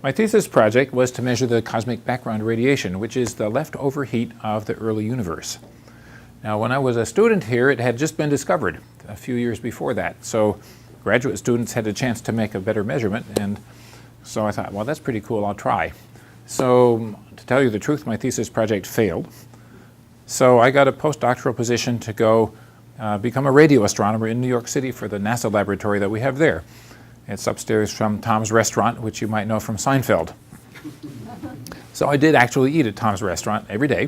My thesis project was to measure the cosmic background radiation, which is the leftover heat of the early universe. Now, when I was a student here, it had just been discovered a few years before that. So graduate students had a chance to make a better measurement, and so I thought, well, that's pretty cool, I'll try. So to tell you the truth, my thesis project failed. So I got a postdoctoral position to go become a radio astronomer in New York City for the NASA laboratory that we have there. It's upstairs from Tom's Restaurant, which you might know from Seinfeld. So I did actually eat at Tom's Restaurant every day,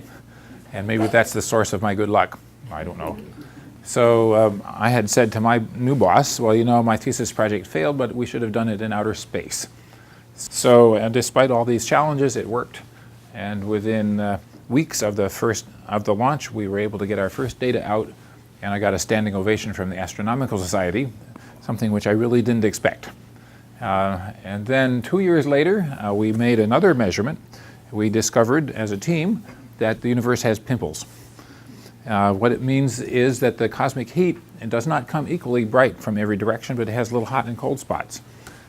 and maybe that's the source of my good luck. I don't know. So I had said to my new boss, well, you know, my thesis project failed, but we should have done it in outer space. So despite all these challenges, it worked. And within weeks of the launch, we were able to get our first data out, and I got a standing ovation from the Astronomical Society, something which I really didn't expect. And then 2 years later, we made another measurement. We discovered as a team that the universe has pimples. What it means is that the cosmic heat does not come equally bright from every direction, but it has little hot and cold spots.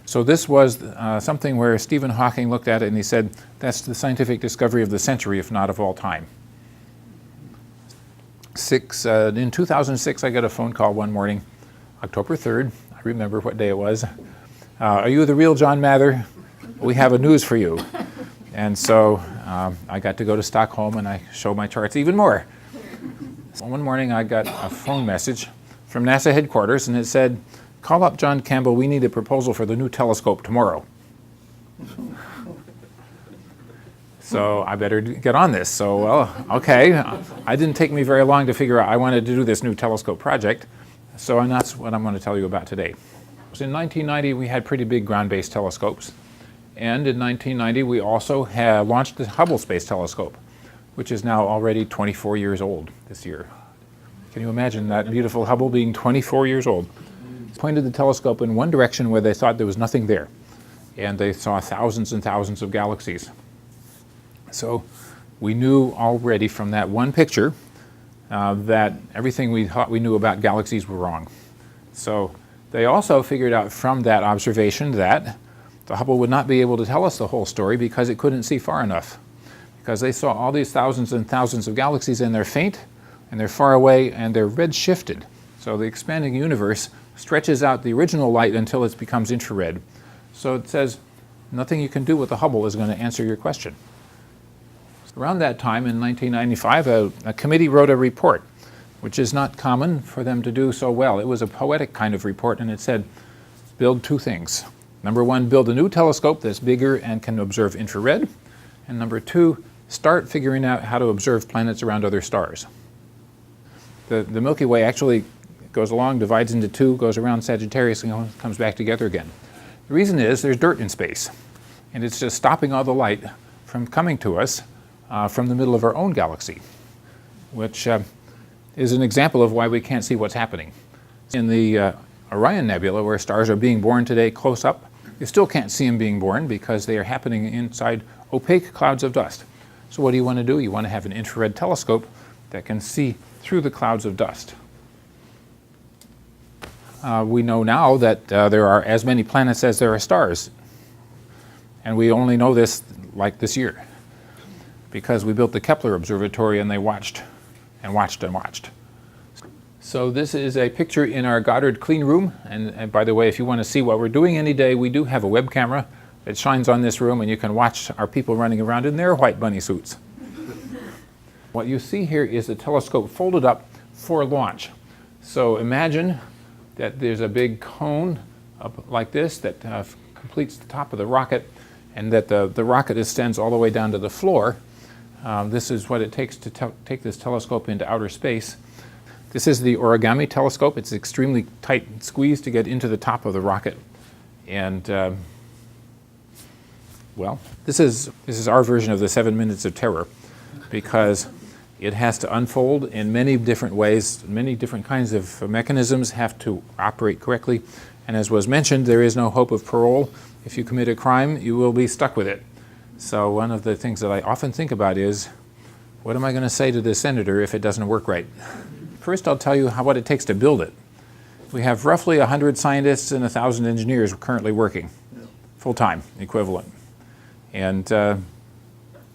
So this was something where Stephen Hawking looked at it and he said, that's the scientific discovery of the century, if not of all time. In 2006, I got a phone call one morning, October 3rd. I remember what day it was. Are you the real John Mather? We have a news for you. And so I got to go to Stockholm and I showed my charts even more. So one morning I got a phone message from NASA headquarters and it said, call up John Campbell, we need a proposal for the new telescope tomorrow. So I better get on this. So, well, okay. It didn't take me very long to figure out I wanted to do this new telescope project. So and that's what I'm going to tell you about today. So in 1990, we had pretty big ground-based telescopes. And in 1990, we also had launched the Hubble Space Telescope, which is now already 24 years old this year. Can you imagine that beautiful Hubble being 24 years old? Pointed the telescope in one direction where they thought there was nothing there. And they saw thousands and thousands of galaxies. So we knew already from that one picture that everything we thought we knew about galaxies were wrong. So they also figured out from that observation that the Hubble would not be able to tell us the whole story because it couldn't see far enough. Because they saw all these thousands and thousands of galaxies and they're faint and they're far away and they're red-shifted. So the expanding universe stretches out the original light until it becomes infrared. So it says nothing you can do with the Hubble is going to answer your question. Around that time, in 1995, a committee wrote a report, which is not common for them to do so well. It was a poetic kind of report, and it said, build two things. Number one, build a new telescope that's bigger and can observe infrared. And number two, start figuring out how to observe planets around other stars. The Milky Way actually goes along, divides into two, goes around Sagittarius, and comes back together again. The reason is there's dirt in space, and it's just stopping all the light from coming to us from the middle of our own galaxy, which is an example of why we can't see what's happening. In the Orion Nebula, where stars are being born today close up, you still can't see them being born because they are happening inside opaque clouds of dust. So what do? You want to have an infrared telescope that can see through the clouds of dust. We know now that there are as many planets as there are stars. And we only know this like this year, because we built the Kepler Observatory and they watched and watched and watched. So this is a picture in our Goddard clean room. And by the way, if you want to see what we're doing any day, we do have a web camera that shines on this room and you can watch our people running around in their white bunny suits. What you see here is the telescope folded up for launch. So imagine that there's a big cone up like this that completes the top of the rocket, and that the rocket extends all the way down to the floor. This is what it takes to take this telescope into outer space. This is the Origami Telescope. It's extremely tight squeeze to get into the top of the rocket. And well, this is our version of the 7 minutes of terror, because it has to unfold in many different ways. Many different kinds of mechanisms have to operate correctly. And as was mentioned, there is no hope of parole. If you commit a crime, you will be stuck with it. So one of the things that I often think about is, what am I going to say to the senator if it doesn't work right? First, I'll tell you what it takes to build it. We have roughly 100 scientists and 1,000 engineers currently working, full-time equivalent. And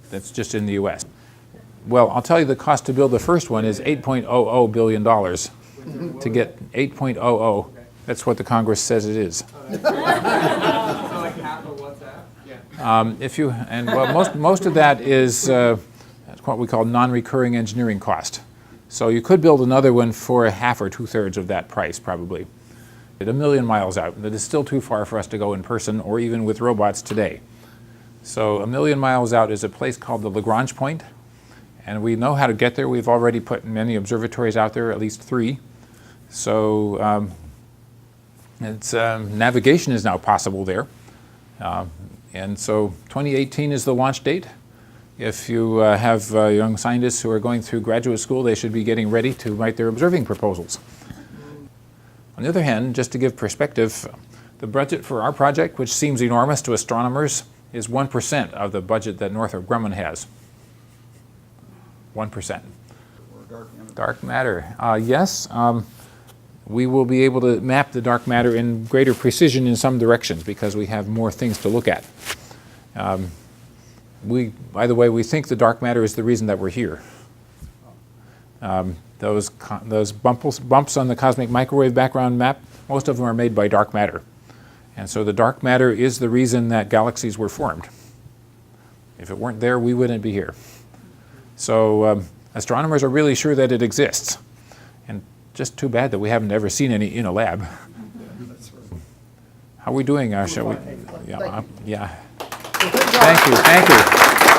that's just in the US. Well, I'll tell you the cost to build the first one is $8.00 billion. To get 8.00, that's what the Congress says it is. So like half of what's that? Yeah. Most of that is what we call non-recurring engineering cost. So you could build another one for half or 2/3 of that price, probably. At 1,000,000 miles out, that is still too far for us to go in person or even with robots today. So 1,000,000 miles out is a place called the Lagrange point, and we know how to get there. We've already put many observatories out there, at least 3. So navigation is now possible there. And so 2018 is the launch date. If you have young scientists who are going through graduate school, they should be getting ready to write their observing proposals. On the other hand, just to give perspective, the budget for our project, which seems enormous to astronomers, is 1% of the budget that Northrop Grumman has. 1%. Dark matter. Yes, we will be able to map the dark matter in greater precision in some directions because we have more things to look at. By the way, we think the dark matter is the reason that we're here. Those bumps on the cosmic microwave background map, most of them are made by dark matter. And so the dark matter is the reason that galaxies were formed. If it weren't there, we wouldn't be here. So astronomers are really sure that it exists. And just too bad that we haven't ever seen any in a lab. How are we doing? Shall we? Yeah. Thank you.